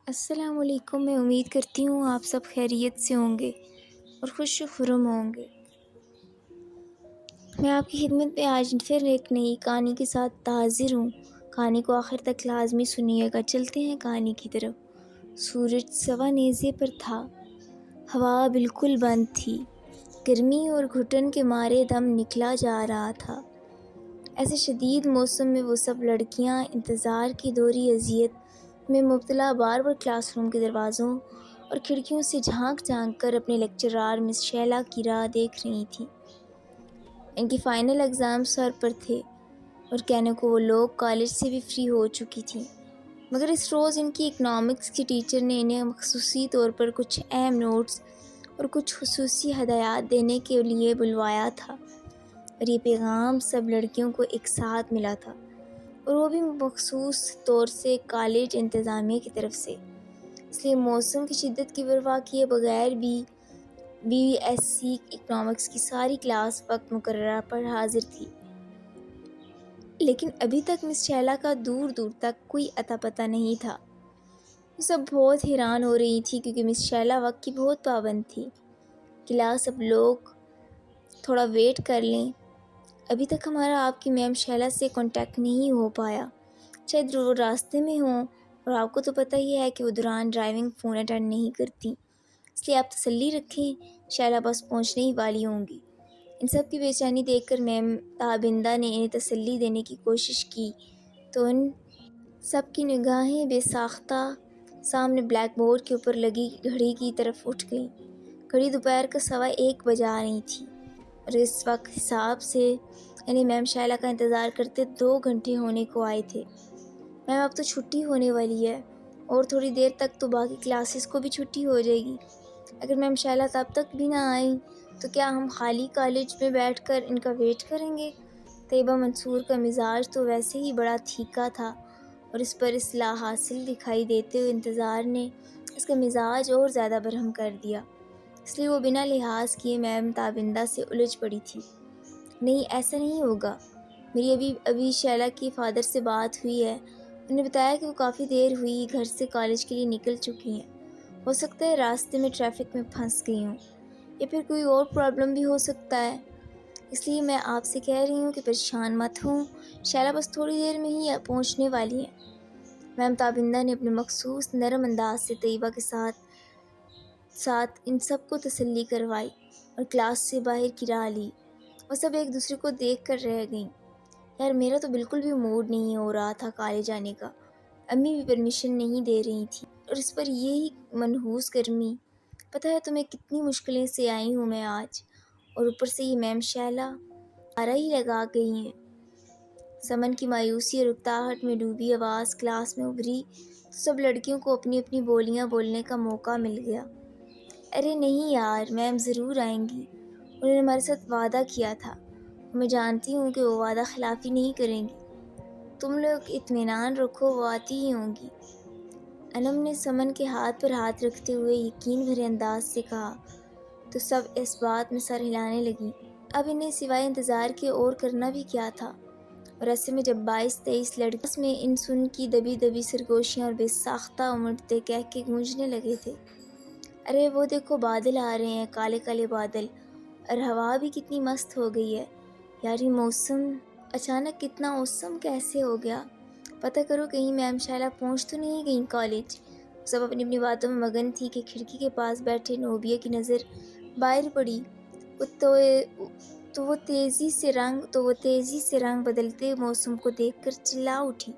السلام علیکم۔ میں امید کرتی ہوں آپ سب خیریت سے ہوں گے اور خوش و خرم ہوں گے۔ میں آپ کی خدمت میں آج پھر ایک نئی کہانی کے ساتھ حاضر ہوں۔ کہانی کو آخر تک لازمی سنیے گا۔ چلتے ہیں کہانی کی طرف۔ سورج سوا نیزے پر تھا، ہوا بالکل بند تھی، گرمی اور گھٹن کے مارے دم نکلا جا رہا تھا۔ ایسے شدید موسم میں وہ سب لڑکیاں انتظار کی دوہری اذیت میں مبتلا بار بار کلاس روم کے دروازوں اور کھڑکیوں سے جھانک جھانک کر اپنے لیکچرار مس شیلا کی راہ دیکھ رہی تھیں۔ ان کی فائنل ایگزام سر پر تھے اور کہنے کو وہ لوگ کالج سے بھی فری ہو چکی تھیں، مگر اس روز ان کی اکنامکس کی ٹیچر نے انہیں خصوصی طور پر کچھ اہم نوٹس اور کچھ خصوصی ہدایات دینے کے لیے بلوایا تھا، اور یہ پیغام سب لڑکیوں کو ایک ساتھ ملا تھا، اور وہ بھی مخصوص طور سے کالج انتظامیہ کی طرف سے۔ اس لیے موسم کی شدت کی پرواہ کیے بغیر بی ایس سی اکنامکس کی ساری کلاس وقت مقررہ پر حاضر تھی۔ لیکن ابھی تک مس شیلا کا دور دور تک کوئی اتا پتہ نہیں تھا۔ وہ سب بہت حیران ہو رہی تھی کیونکہ مس شیلا وقت کی بہت پابند تھی۔ کلاس اب لوگ تھوڑا ویٹ کر لیں، ابھی تک ہمارا آپ کی میم شیلا سے کانٹیکٹ نہیں ہو پایا، شاید وہ راستے میں ہوں، اور آپ کو تو پتہ ہی ہے کہ وہ دوران ڈرائیونگ فون اٹینڈ نہیں کرتی، اس لیے آپ تسلی رکھیں، شیلا بس پہنچنے ہی والی ہوں گی۔ ان سب کی بے چینی دیکھ کر میم تابندہ نے انہیں تسلی دینے کی کوشش کی تو ان سب کی نگاہیں بے ساختہ سامنے بلیک بورڈ کے اوپر لگی گھڑی کی طرف اٹھ گئیں۔ گھڑی دوپہر کا 1:15 بجا رہی تھی، اور اس وقت حساب سے انہیں میم شیلا کا انتظار کرتے 2 گھنٹے ہونے کو آئے تھے۔ میم اب تو چھٹی ہونے والی ہے، اور تھوڑی دیر تک تو باقی کلاسز کو بھی چھٹی ہو جائے گی۔ اگر میم شیلا تب تک بھی نہ آئیں تو کیا ہم خالی کالج میں بیٹھ کر ان کا ویٹ کریں گے؟ طیبہ منصور کا مزاج تو ویسے ہی بڑا تھیکا تھا، اور اس پر اصلاح حاصل دکھائی دیتے ہوئے انتظار نے اس کا مزاج اور زیادہ برہم کر دیا، اس لیے وہ بنا لحاظ کیے میم تابندہ سے الجھ پڑی تھی۔ نہیں، ایسا نہیں ہوگا، میری ابھی شیلا کی فادر سے بات ہوئی ہے، انہوں نے بتایا کہ وہ کافی دیر ہوئی گھر سے کالج کے لیے نکل چکی ہیں، ہو سکتا ہے راستے میں ٹریفک میں پھنس گئی ہوں، یا پھر کوئی اور پرابلم بھی ہو سکتا ہے، اس لیے میں آپ سے کہہ رہی ہوں کہ پریشان مت ہوں، شیلا بس تھوڑی دیر میں ہی پہنچنے والی ہیں۔ میم تابندہ نے اپنے مخصوص نرم انداز سے طیبہ کے ساتھ ان سب کو تسلی کروائی اور کلاس سے باہر کی راہ لی۔ وہ سب ایک دوسرے کو دیکھ کر رہ گئیں۔ یار، میرا تو بالکل بھی موڈ نہیں ہو رہا تھا کالج جانے کا، امی بھی پرمیشن نہیں دے رہی تھی، اور اس پر یہی منحوس گرمی، پتہ ہے تمہیں کتنی مشکلیں سے آئی ہوں میں آج، اور اوپر سے یہ میم شیلا آرا ہی لگا گئی ہیں۔ سمن کی مایوسی اور اکتاہٹ میں ڈوبی آواز کلاس میں ابھری تو سب لڑکیوں کو اپنی اپنی بولیاں بولنے کا موقع مل گیا۔ ارے نہیں یار، میم ضرور آئیں گی، انہوں نے ہمارے ساتھ وعدہ کیا تھا، اور میں جانتی ہوں کہ وہ وعدہ خلافی نہیں کریں گی، تم لوگ اطمینان رکھو، وہ آتی ہی ہوں گی۔ انم نے سمن کے ہاتھ پر ہاتھ رکھتے ہوئے یقین بھرے انداز سے کہا تو سب اس بات میں سر ہلانے لگیں۔ اب انہیں سوائے انتظار کے اور کرنا بھی کیا تھا، اور ایسے میں جب 22-23 لڑکیوں میں ان سن کی دبی دبی سرگوشیاں اور بے ساختہ امڑتے کہکے گونجنے لگے تھے۔ ارے وہ دیکھو، بادل آ رہے ہیں، کالے کالے بادل، اور ہوا بھی کتنی مست ہو گئی ہے۔ یار یہ موسم اچانک کتنا اوسم کیسے ہو گیا؟ پتہ کرو کہیں میم شیلا پہنچ تو نہیں گئیں کالج۔ سب اپنی اپنی باتوں میں مگن تھی کہ کھڑکی کے پاس بیٹھے نوبیہ کی نظر باہر پڑی تو وہ تیزی سے رنگ بدلتے موسم کو دیکھ کر چلا اٹھی۔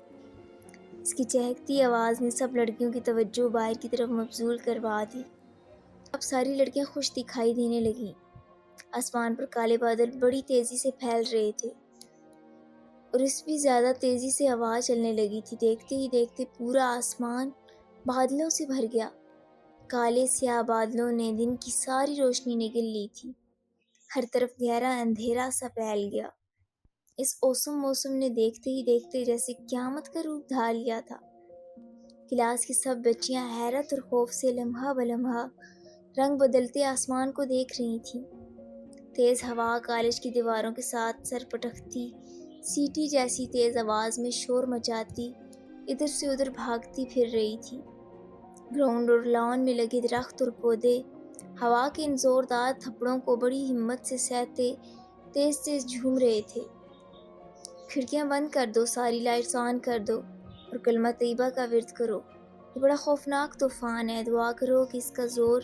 اس کی چہکتی آواز نے سب لڑکیوں کی توجہ باہر کی طرف مبذول کروا دی۔ اب ساری لڑکیاں خوش دکھائی دینے لگیں۔ آسمان پر کالے بادل بڑی تیزی سے پھیل رہے تھے، اور اس بھی زیادہ تیزی سے ہوا چلنے لگی تھی۔ دیکھتے ہی دیکھتے پورا آسمان بادلوں سے بھر گیا۔ کالے سیاہ بادلوں نے دن کی ساری روشنی نگل لی تھی، ہر طرف گہرا اندھیرا سا پھیل گیا۔ اس اوسم موسم نے دیکھتے ہی دیکھتے جیسے قیامت کا روپ دھار لیا تھا۔ کلاس کی سب بچیاں حیرت اور خوف سے لمحہ بلمحہ رنگ بدلتے آسمان کو دیکھ رہی تھیں۔ تیز ہوا کالج کی دیواروں کے ساتھ سر پٹکتی، سیٹی جیسی تیز آواز میں شور مچاتی ادھر سے ادھر بھاگتی پھر رہی تھی۔ گراؤنڈ اور لان میں لگے درخت اور پودے ہوا کے ان زوردار تھپڑوں کو بڑی ہمت سے سہتے تیز تیز جھوم رہے تھے۔ کھڑکیاں بند کر دو، ساری لائٹس آن کر دو اور کلمہ طیبہ کا ورد کرو۔ یہ بڑا خوفناک طوفان ہے، دعا کرو کہ اس کا زور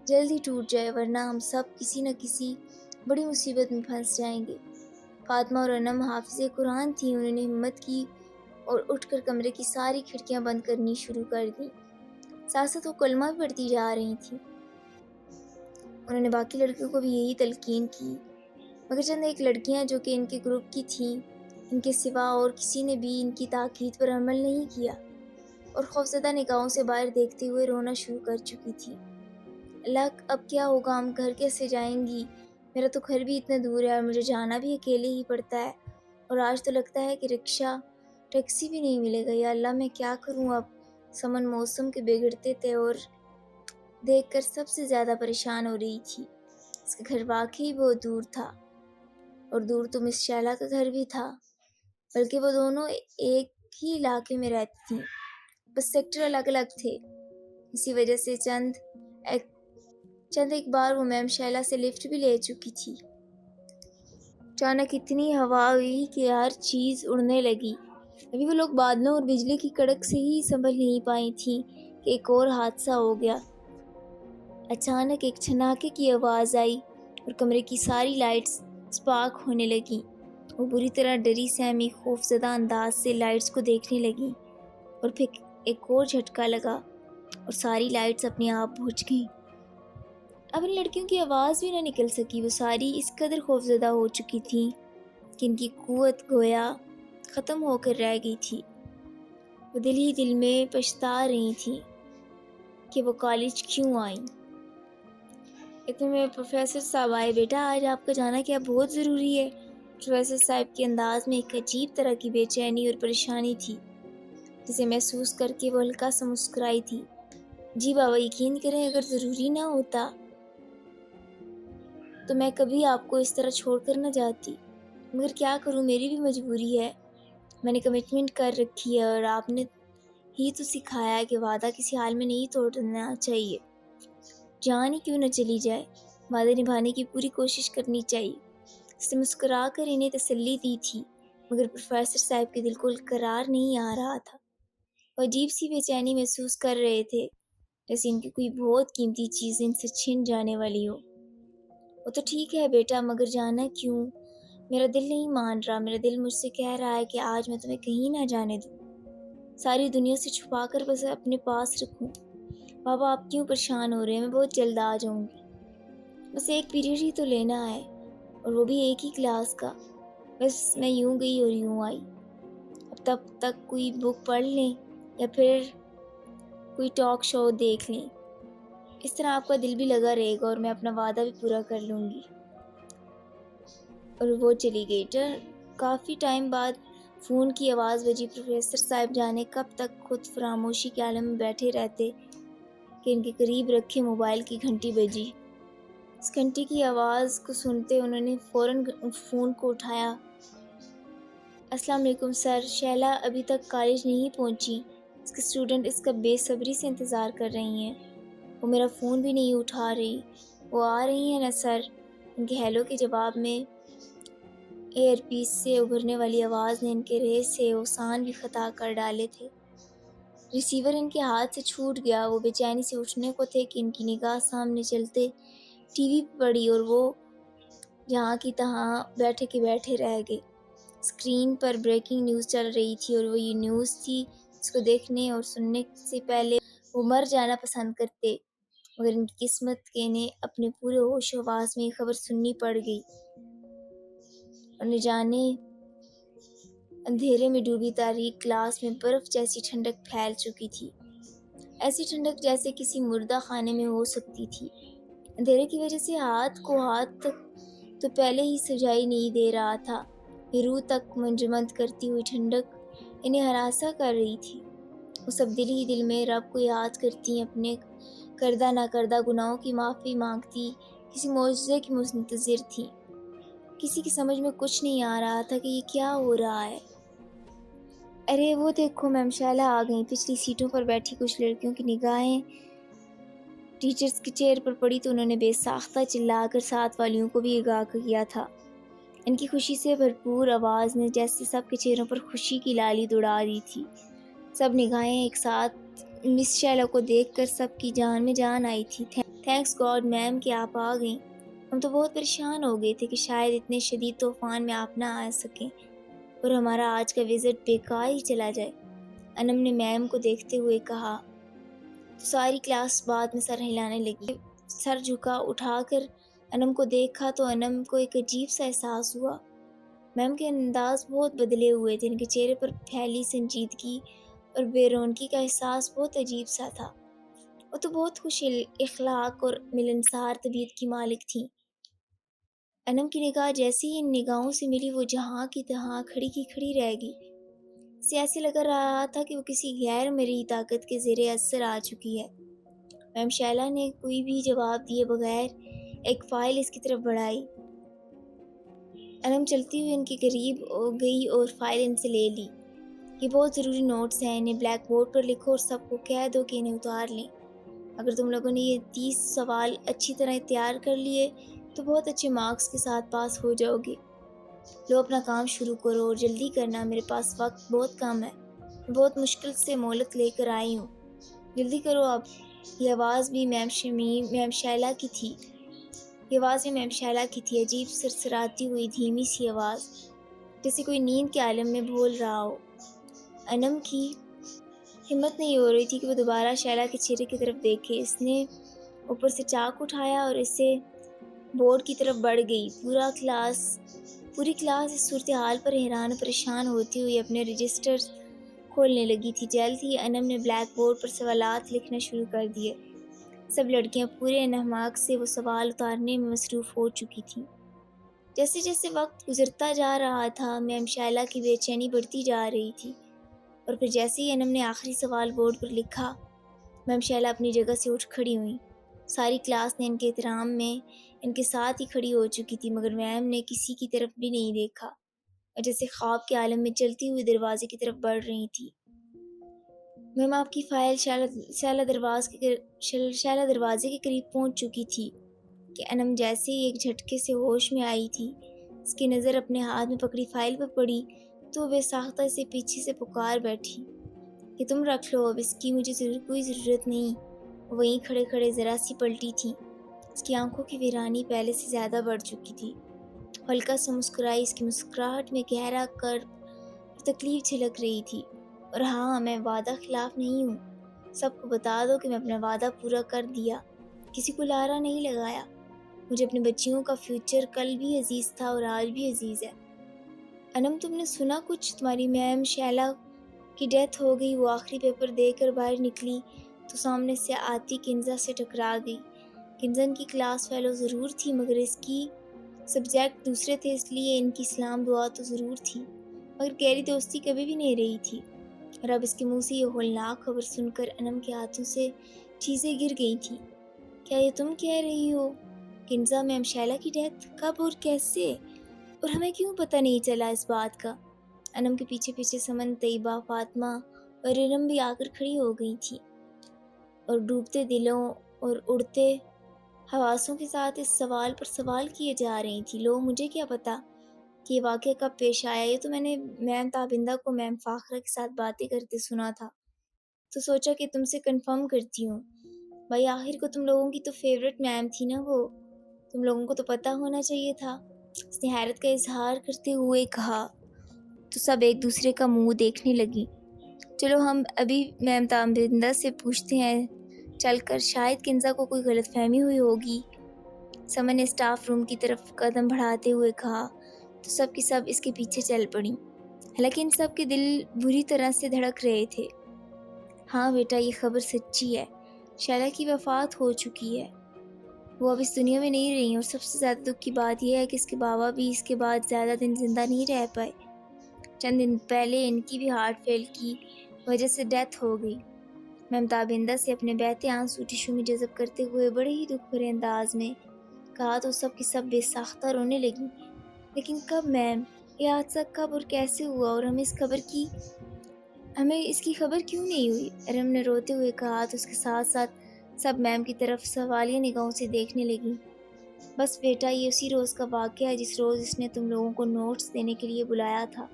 جلدی ٹوٹ جائے، ورنہ ہم سب کسی نہ کسی بڑی مصیبت میں پھنس جائیں گے۔ فاطمہ اور انم حافظ قرآن تھیں، انہوں نے ہمت کی اور اٹھ کر کمرے کی ساری کھڑکیاں بند کرنی شروع کر دیں۔ ساتھ ساتھ وہ کلمہ بھی پڑھتی جا رہی تھیں۔ انہوں نے باقی لڑکیوں کو بھی یہی تلقین کی، مگر چند ایک لڑکیاں جو کہ ان کے گروپ کی تھیں، ان کے سوا اور کسی نے بھی ان کی تاکید پر عمل نہیں کیا اور خوفزدہ نگاہوں سے باہر دیکھتے ہوئے رونا شروع کر چکی تھی۔ اللہ، اب کیا ہوگا؟ ہم گھر کیسے جائیں گی؟ میرا تو گھر بھی اتنا دور ہے اور مجھے جانا بھی اکیلے ہی پڑتا ہے، اور آج تو لگتا ہے کہ رکشہ ٹیکسی بھی نہیں ملے گا۔ یا اللہ، میں کیا کروں اب؟ سمن موسم کے بگڑتے تھے اور دیکھ کر سب سے زیادہ پریشان ہو رہی تھی۔ اس کا گھر واقعی بہت دور تھا، اور دور تو مس شیلا کا گھر بھی تھا، بلکہ وہ دونوں ایک ہی علاقے میں رہتی تھیں، بس سیکٹر الگ الگ تھے۔ اسی وجہ سے چند ایک بار وہ میم شیلا سے لفٹ بھی لے چکی تھی۔ اچانک اتنی ہوا ہوئی کہ ہر چیز اڑنے لگی۔ ابھی وہ لوگ بادلوں اور بجلی کی کڑک سے ہی سنبھل نہیں پائی تھیں کہ ایک اور حادثہ ہو گیا۔ اچانک ایک چھناکے کی آواز آئی اور کمرے کی ساری لائٹس اسپارک ہونے لگیں۔ وہ بری طرح ڈری سہمی خوفزدہ انداز سے لائٹس کو دیکھنے لگیں، اور پھر ایک اور جھٹکا لگا اور ساری لائٹس اپنے آپ بجھ گئیں۔ اب ان لڑکیوں کی آواز بھی نہ نکل سکی، وہ ساری اس قدر خوفزدہ ہو چکی تھیں کہ ان کی قوت گویا ختم ہو کر رہ گئی تھی۔ وہ دل ہی دل میں پچھتا رہی تھیں کہ وہ کالج کیوں آئیں۔ اتنے میں پروفیسر صاحب آئے۔ بیٹا، آج آپ کا جانا کیا بہت ضروری ہے؟ پروفیسر صاحب کے انداز میں ایک عجیب طرح کی بے چینی اور پریشانی تھی، جسے محسوس کر کے وہ ہلکا سا مسکرائی تھی۔ جی بابا، یقین کریں اگر ضروری نہ ہوتا تو میں کبھی آپ کو اس طرح چھوڑ کر نہ جاتی، مگر کیا کروں، میری بھی مجبوری ہے۔ میں نے کمٹمنٹ کر رکھی ہے، اور آپ نے ہی تو سکھایا ہے کہ وعدہ کسی حال میں نہیں توڑنا چاہیے، جان ہی کیوں نہ چلی جائے۔ وعدے نبھانے کی پوری کوشش کرنی چاہیے۔ اس نے مسکرا کر انہیں تسلی دی تھی، مگر پروفیسر صاحب کے دل کو قرار نہیں آ رہا تھا۔ وہ عجیب سی بے چینی محسوس کر رہے تھے، جیسے ان کی کوئی بہت قیمتی چیز ان سے چھن جانے والی ہو۔ وہ تو ٹھیک ہے بیٹا، مگر جانا کیوں؟ میرا دل نہیں مان رہا، میرا دل مجھ سے کہہ رہا ہے کہ آج میں تمہیں کہیں نہ جانے دوں، ساری دنیا سے چھپا کر بس اپنے پاس رکھوں۔ بابا، آپ کیوں پریشان ہو رہے ہیں؟ میں بہت جلد آ جاؤں گی، بس ایک پیریڈ ہی تو لینا ہے، اور وہ بھی ایک ہی کلاس کا۔ بس میں یوں گئی اور یوں آئی، اب تب تک کوئی بک پڑھ لیں یا پھر کوئی ٹاک شو دیکھ لیں، اس طرح آپ کا دل بھی لگا رہے گا اور میں اپنا وعدہ بھی پورا کر لوں گی۔ اور وہ چلی گئی۔ کافی ٹائم بعد فون کی آواز بجی۔ پروفیسر صاحب جانے کب تک خود فراموشی کے عالم میں بیٹھے رہتے کہ ان کے قریب رکھے موبائل کی گھنٹی بجی۔ اس گھنٹی کی آواز کو سنتے انہوں نے فوراً فون کو اٹھایا۔ السلام علیکم سر، شیلا ابھی تک کالج نہیں پہنچی، اس کے اسٹوڈنٹ اس کا بے صبری سے انتظار کر رہی ہیں، وہ میرا فون بھی نہیں اٹھا رہی۔ وہ آ رہی ہیں نا سر؟ ان کے ہیلو کے جواب میں ایئر پیس سے ابھرنے والی آواز نے ان کے ریس سے اوسان بھی خطا کر ڈالے تھے۔ ریسیور ان کے ہاتھ سے چھوٹ گیا۔ وہ بے چینی سے اٹھنے کو تھے کہ ان کی نگاہ سامنے چلتے ٹی وی پہ پڑی، اور وہ جہاں کی تہاں بیٹھے کے بیٹھے رہ گئے۔ اسکرین پر بریکنگ نیوز چل رہی تھی، اور وہ یہ نیوز تھی جس کو دیکھنے اور سننے سے پہلے وہ مر جانا پسند کرتے، مگر ان کی قسمت کے انہیں اپنے پورے ہوش و حواس میں یہ خبر سننی پڑ گئی، اور نہ جانے اندھیرے میں ڈوبی تاریک کلاس میں برف جیسی ٹھنڈک پھیل چکی تھی، ایسی ٹھنڈک جیسے کسی مردہ خانے میں ہو سکتی تھی۔ اندھیرے کی وجہ سے ہاتھ کو ہاتھ تک تو پہلے ہی سجائی نہیں دے رہا تھا، یہ روح تک منجمد کرتی ہوئی ٹھنڈک انہیں ہراساں کر رہی تھی۔ وہ سب دل ہی دل میں رب کو یاد کرتی، اپنے کردہ نہ کردہ گناہوں کی معافی مانگتی، کسی معجزے کی منتظر تھی۔ کسی کی سمجھ میں کچھ نہیں آ رہا تھا کہ یہ کیا ہو رہا ہے۔ ارے وہ دیکھو میم شائلہ آ گئیں۔ پچھلی سیٹوں پر بیٹھی کچھ لڑکیوں کی نگاہیں ٹیچرز کے چیئر پر پڑی تو انہوں نے بے ساختہ چلا کر ساتھ والیوں کو بھی آگاہ کیا تھا۔ ان کی خوشی سے بھرپور آواز نے جیسے سب کے چہروں پر خوشی کی لالی دوڑا دی تھی۔ سب نگاہیں ایک ساتھ مس شائلہ کو دیکھ کر سب کی جان میں جان آئی تھی۔ تھینکس گاڈ میم کہ آپ آ گئیں۔ ہم تو بہت پریشان ہو گئے تھے کہ شاید اتنے شدید طوفان میں آپ نہ آ سکیں اور ہمارا آج کا وزٹ بیکار ہی چلا جائے، انم نے میم کو دیکھتے ہوئے کہا تو ساری کلاس بعد میں سر ہلانے لگی۔ سر جھکا اٹھا کر انم کو دیکھا تو انم کو ایک عجیب سا احساس ہوا۔ میم کے انداز بہت بدلے ہوئے تھے، ان کے چہرے پر پھیلی سنجیدگی اور بے رونقی کا احساس بہت عجیب سا تھا۔ وہ تو بہت خوش اخلاق اور ملنسار طبیعت کی مالک تھیں۔ انم کی نگاہ جیسے ہی ان نگاہوں سے ملی وہ جہاں کی تہاں کھڑی کی کھڑی رہ گئی۔ اسے ایسے لگ رہا تھا کہ وہ کسی غیر مرئی طاقت کے زیر اثر آ چکی ہے۔ میم شائلہ نے کوئی بھی جواب دیے بغیر ایک فائل اس کی طرف بڑھائی۔ انم چلتی ہوئی ان کے قریب گئی اور فائل ان سے لے لی۔ یہ بہت ضروری نوٹس ہیں، انہیں بلیک بورڈ پر لکھو اور سب کو کہہ دو کہ انہیں اتار لیں۔ اگر تم لوگوں نے یہ 30 سوال اچھی طرح تیار کر لیے تو بہت اچھے مارکس کے ساتھ پاس ہو جاؤ گے۔ لو اپنا کام شروع کرو اور جلدی کرنا، میرے پاس وقت بہت کم ہے، میں بہت مشکل سے مہلت لے کر آئی ہوں، جلدی کرو اب۔ یہ آواز بھی میم شائلہ کی تھی۔ عجیب سرسراتی ہوئی دھیمی سی آواز، جیسے کوئی نیند کے عالم میں بول رہا ہو۔ انم کی ہمت نہیں ہو رہی تھی کہ وہ دوبارہ شائلہ کے چہرے کی طرف دیکھے۔ اس نے اوپر سے چاک اٹھایا اور اسے بورڈ کی طرف بڑھ گئی۔ پوری کلاس اس صورتحال پر حیران و پریشان ہوتی ہوئی اپنے رجسٹر کھولنے لگی تھی۔ جلد ہی انم نے بلیک بورڈ پر سوالات لکھنا شروع کر دیے۔ سب لڑکیاں پورے انہماک سے وہ سوال اتارنے میں مصروف ہو چکی تھیں۔ جیسے جیسے وقت گزرتا جا رہا تھا میم شائلہ کی بے چینی بڑھتی جا رہی تھی، اور پھر جیسے ہی انم نے آخری سوال بورڈ پر لکھا، میم شائلہ اپنی جگہ سے اٹھ کھڑی ہوئیں۔ ساری کلاس نے ان کے احترام میں ان کے ساتھ ہی کھڑی ہو چکی تھی، مگر میم نے کسی کی طرف بھی نہیں دیکھا اور جیسے خواب کے عالم میں چلتی ہوئی دروازے کی طرف بڑھ رہی تھی۔ میم آپ کی فائل شائلہ دروازے کے قریب پہنچ چکی تھی کہ انم جیسے ہی ایک جھٹکے سے ہوش میں آئی تھی، اس کی نظر اپنے ہاتھ میں پکڑی فائل پر پڑی تو وہ بے ساختہ اسے پیچھے سے پکار بیٹھی کہ تم رکھ لو، اب اس کی مجھے کوئی ضرورت نہیں۔ وہ وہیں کھڑے کھڑے ذرا سی پلٹی تھی۔ اس کی آنکھوں کی ویرانی پہلے سے زیادہ بڑھ چکی تھی۔ ہلکا سا مسکرائی، اس کی مسکراہٹ میں گہرا کر تکلیف جھلک رہی تھی۔ اور ہاں، میں وعدہ خلاف نہیں ہوں، سب کو بتا دو کہ میں اپنا وعدہ پورا کر دیا، کسی کو لارا نہیں لگایا۔ مجھے اپنے بچیوں کا فیوچر کل بھی عزیز تھا اور آج بھی عزیز ہے۔ انم تم نے سنا کچھ؟ تمہاری میم شائلہ کی ڈیتھ ہو گئی۔ وہ آخری پیپر دے کر باہر نکلی تو سامنے سے آتی کنزا سے ٹکرا گئی۔ کنزا ان کی کلاس فیلو ضرور تھی، مگر اس کی سبجیکٹ دوسرے تھے، اس لیے ان کی سلام دعا تو ضرور تھی، مگر گہری دوستی کبھی بھی نہیں رہی تھی۔ اور اب اس کے منہ سے یہ ہولناک خبر سن کر انم کے ہاتھوں سے چیزیں گر گئی تھیں۔ کیا یہ تم کہہ رہی ہو؟ کنزا میم شائلہ کی ڈیتھ کب اور کیسے؟ اور ہمیں کیوں پتہ نہیں چلا اس بات کا؟ انم کے پیچھے پیچھے سمن، طیبہ، فاطمہ اور ارم بھی آ کر کھڑی ہو گئی تھی اور ڈوبتے دلوں اور اڑتے حواسوں کے ساتھ اس سوال پر سوال کیے جا رہی تھی۔ لو، مجھے کیا پتا کہ یہ واقعہ کب پیش آیا، یہ تو میں نے میم تابندہ کو میم فاخرہ کے ساتھ باتیں کرتے سنا تھا، تو سوچا کہ تم سے کنفرم کرتی ہوں۔ بھائی آخر کو تم لوگوں کی تو فیوریٹ میم تھی نا وہ، تم لوگوں کو تو پتہ ہونا چاہیے تھا، اس نے حیرت کا اظہار کرتے ہوئے کہا۔ تو سب ایک دوسرے کا منہ دیکھنے لگی۔ چلو ہم ابھی میم تابندہ سے پوچھتے ہیں چل کر، شاید کنزا کو کوئی غلط فہمی ہوئی ہوگی، سمن نے اسٹاف روم کی طرف قدم بڑھاتے ہوئے کہا۔ تو سب کی سب اس کے پیچھے چل پڑیں، حالانکہ ان سب کے دل بری طرح سے دھڑک رہے تھے۔ ہاں بیٹا، یہ خبر سچی ہے، شائلہ کی وفات ہو چکی ہے، وہ اب اس دنیا میں نہیں رہی، اور سب سے زیادہ دکھ کی بات یہ ہے کہ اس کے بابا بھی اس کے بعد زیادہ دن زندہ نہیں رہ پائے، چند دن پہلے ان کی بھی ہارٹ فیل کی وجہ سے ڈیتھ ہو گئی۔ میم تابندہ سے اپنے بہتے آنسو ٹشو میں جذب کرتے ہوئے بڑے ہی دکھ بھرے انداز میں کہا تو سب کی سب بے ساختہ رونے لگیں۔ لیکن کب میم؟ یہ حادثہ کب اور کیسے ہوا، اور ہمیں اس خبر کی ہمیں اس کی خبر کیوں نہیں ہوئی؟ ارم نے روتے ہوئے کہا تو اس کے ساتھ ساتھ سب میم کی طرف سوالیہ نگاہوں سے دیکھنے لگی۔ بس بیٹا، یہ اسی روز کا واقعہ ہے جس روز اس نے تم لوگوں کو نوٹس دینے کے لیے بلایا تھا۔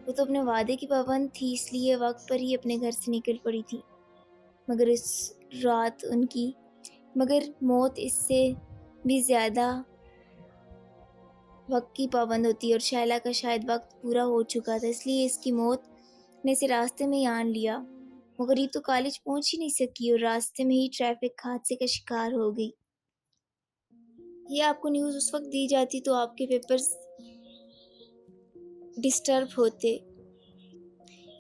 وہ تو اپنے وعدے کی پابند تھی، اس لیے وقت پر ہی اپنے گھر سے نکل پڑی تھی، مگر اس رات مگر موت اس سے بھی زیادہ وقت کی پابند ہوتی ہے، اور شائلہ کا شاید وقت پورا ہو چکا تھا، اس لیے اس کی موت نے اسے راستے میں ہی آن لیا۔ وہ غریب تو کالج پہنچ ہی نہیں سکی اور راستے میں ہی ٹریفک حادثے کا شکار ہو گئی۔ یہ آپ کو نیوز اس وقت دی جاتی تو آپ کے پیپرز ڈسٹرب ہوتے،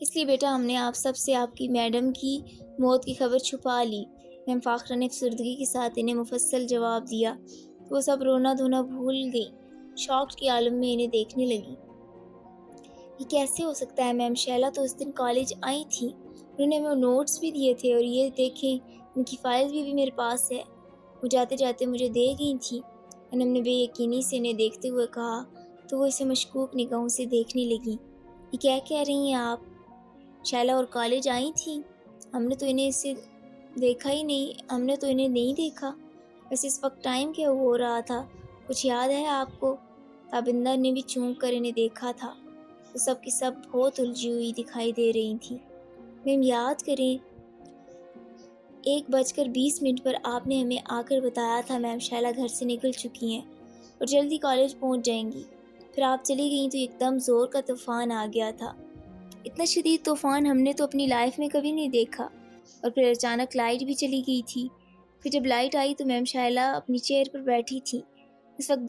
اس لیے بیٹا ہم نے آپ سب سے آپ کی میڈم کی موت کی خبر چھپا لی۔ میم فاخرہ نے افسردگی کے ساتھ انہیں مفصل جواب دیا۔ وہ سب رونا دھونا بھول گئی، شاک کے عالم میں انہیں دیکھنے لگی۔ یہ کیسے ہو سکتا ہے میم؟ شائلہ تو اس دن کالج آئی تھی، انہوں نے ہمیں نوٹس بھی دیے تھے، اور یہ دیکھیں ان کی فائل بھی میرے پاس ہے، وہ جاتے جاتے مجھے دے گئی تھی۔ انم نے بے یقینی سے انہیں دیکھتے ہوئے کہا تو وہ اسے مشکوک نگاہوں سے دیکھنے لگی۔ یہ کیا کہہ رہی ہیں آپ؟ شائلہ اور کالج آئی تھیں؟ ہم نے تو انہیں نہیں دیکھا۔ بس اس وقت ٹائم کیا ہو رہا تھا، کچھ یاد ہے آپ کو؟ تابندہ نے بھی چونک کر انہیں دیکھا تھا۔ وہ سب کی سب بہت الجھی ہوئی دکھائی دے رہی تھیں۔ میم یاد کریں، 1:20 پر آپ نے ہمیں آ کر بتایا تھا میم شائلہ گھر سے نکل چکی ہیں اور جلدی کالج پہنچ جائیں گی۔ پھر آپ چلی گئیں تو ایک دم زور کا طوفان آ گیا تھا۔ اتنا شدید طوفان ہم نے تو اپنی لائف میں کبھی نہیں دیکھا، اور پھر اچانک لائٹ بھی چلی گئی تھی۔ پھر جب لائٹ آئی تو میم شائلہ اپنی چیئر پر بیٹھی تھی۔ اس وقت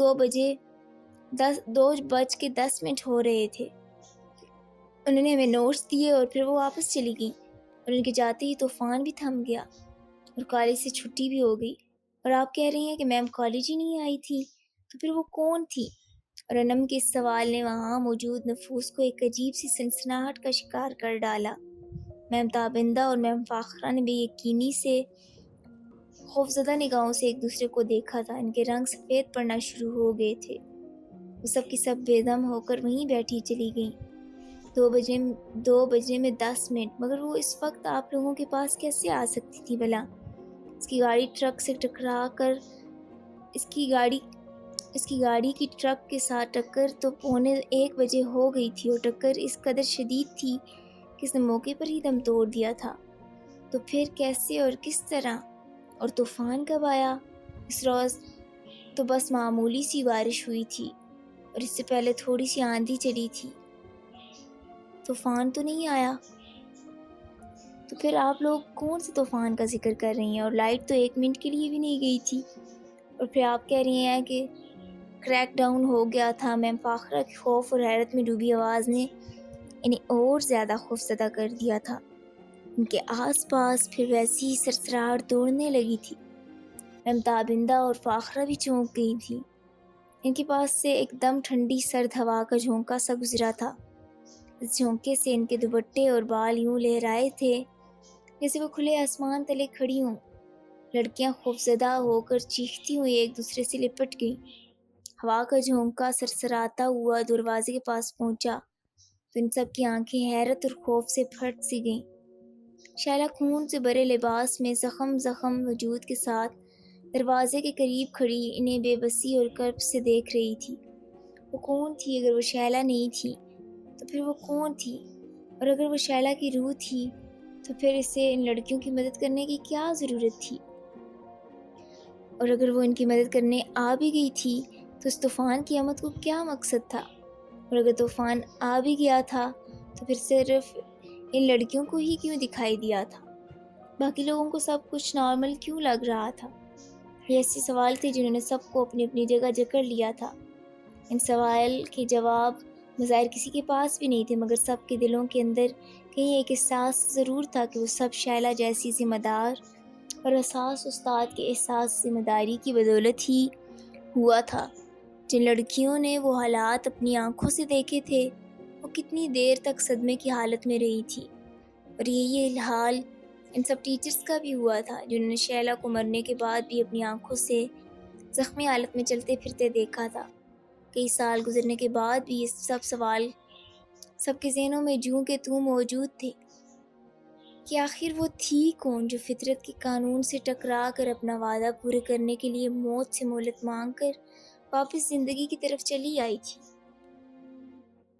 2:10 ہو رہے تھے۔ انہوں نے ہمیں نوٹس دیے اور پھر وہ واپس چلی گئیں، اور ان کے جاتے ہی طوفان بھی تھم گیا اور کالج سے چھٹی بھی ہو گئی۔ اور آپ کہہ رہی ہیں کہ میم کالج ہی نہیں آئی تھی، تو پھر وہ کون تھی؟ اور انم کے اس سوال نے وہاں موجود نفوس کو ایک عجیب سی سنسناہٹ کا شکار کر ڈالا۔ میم تابندہ اور میم فاخرہ نے بے یقینی سے خوفزدہ نگاہوں سے ایک دوسرے کو دیکھا تھا۔ ان کے رنگ سفید پڑنا شروع ہو گئے تھے۔ وہ سب کی سب بے دم ہو کر وہیں بیٹھی چلی گئیں۔ 2:10 مگر وہ اس وقت آپ لوگوں کے پاس کیسے آ سکتی تھی بھلا؟ اس کی گاڑی ٹرک سے ٹکرا کر اس کی گاڑی کی ٹرک کے ساتھ ٹکر تو 1:15 ہو گئی تھی، اور ٹکر اس قدر شدید تھی کہ اس نے موقع پر ہی دم توڑ دیا تھا۔ تو پھر کیسے اور کس طرح؟ اور طوفان کب آیا؟ اس روز تو بس معمولی سی بارش ہوئی تھی، اور اس سے پہلے تھوڑی سی آندھی چلی تھی، طوفان تو نہیں آیا۔ تو پھر آپ لوگ کون سے طوفان کا ذکر کر رہی ہیں؟ اور لائٹ تو 1 منٹ کے لیے بھی نہیں گئی تھی، اور پھر آپ کہہ رہی ہیں کہ کریک ڈاؤن ہو گیا تھا۔ میم فاخرہ کی خوف اور حیرت میں ڈوبی آواز نے انہیں اور زیادہ خوفزدہ کر دیا تھا۔ ان کے آس پاس پھر ویسی ہی سرسراہٹ دوڑنے لگی تھی۔ میم تابندہ اور فاخرہ بھی چونک گئی تھی۔ ان کے پاس سے ایک دم ٹھنڈی سرد ہوا کا جھونکا سا گزرا تھا۔ اس جھونکے سے ان کے دوپٹے اور بال یوں لہرائے تھے جیسے وہ کھلے آسمان تلے کھڑی ہوں۔ لڑکیاں خوفزدہ ہو کر چیختی ہوئی ایک دوسرے سے لپٹ گئیں۔ ہوا کا جھونکا سرسراتا ہوا دروازے کے پاس پہنچا تو ان سب کی آنکھیں حیرت اور خوف سے پھٹ سی گئیں۔ شائلہ خون سے بھرے لباس میں زخم وجود کے ساتھ دروازے کے قریب کھڑی انہیں بے بسی اور کرب سے دیکھ رہی تھی۔ وہ کون تھی؟ اگر وہ شائلہ نہیں تھی تو پھر وہ کون تھی؟ اور اگر وہ شائلہ کی روح تھی تو پھر اسے ان لڑکیوں کی مدد کرنے کی کیا ضرورت تھی؟ اور اگر وہ ان کی مدد کرنے آ بھی گئی تھی تو اس طوفان کی آمد کو کیا مقصد تھا؟ اور اگر طوفان آ بھی گیا تھا تو پھر صرف ان لڑکیوں کو ہی کیوں دکھائی دیا تھا؟ باقی لوگوں کو سب کچھ نارمل کیوں لگ رہا تھا؟ یہ ایسے سوال تھے جنہوں نے سب کو اپنی اپنی جگہ جکڑ لیا تھا۔ ان سوال کے جواب بظاہر کسی کے پاس بھی نہیں تھے، مگر سب کے دلوں کے اندر کہیں ایک احساس ضرور تھا کہ وہ سب شائلہ جیسی ذمہ دار اور حساس استاد کے احساس ذمہ داری کی بدولت ہی ہوا تھا۔ جن لڑکیوں نے وہ حالات اپنی آنکھوں سے دیکھے تھے وہ کتنی دیر تک صدمے کی حالت میں رہی تھی، اور یہی حال ان سب ٹیچرز کا بھی ہوا تھا جنہوں نے شائلہ کو مرنے کے بعد بھی اپنی آنکھوں سے زخمی حالت میں چلتے پھرتے دیکھا تھا۔ کئی سال گزرنے کے بعد بھی یہ سب سوال سب کے ذہنوں میں جوں کہ تو موجود تھے کہ آخر وہ تھی کون جو فطرت کے قانون سے ٹکرا کر اپنا وعدہ پورے کرنے کے لیے موت سے مہلت مانگ کر واپس زندگی کی طرف چلی آئی تھی۔